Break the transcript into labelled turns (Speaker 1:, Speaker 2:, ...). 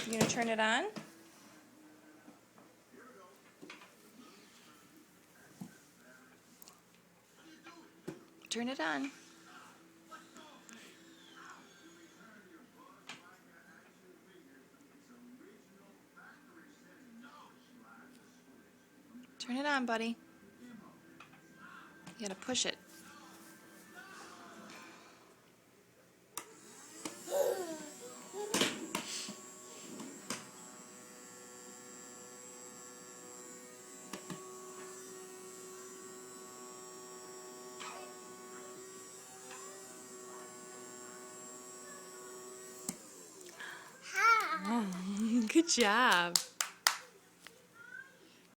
Speaker 1: You gonna turn it on? Turn it on. Turn it on, buddy. You gotta push it. Good job.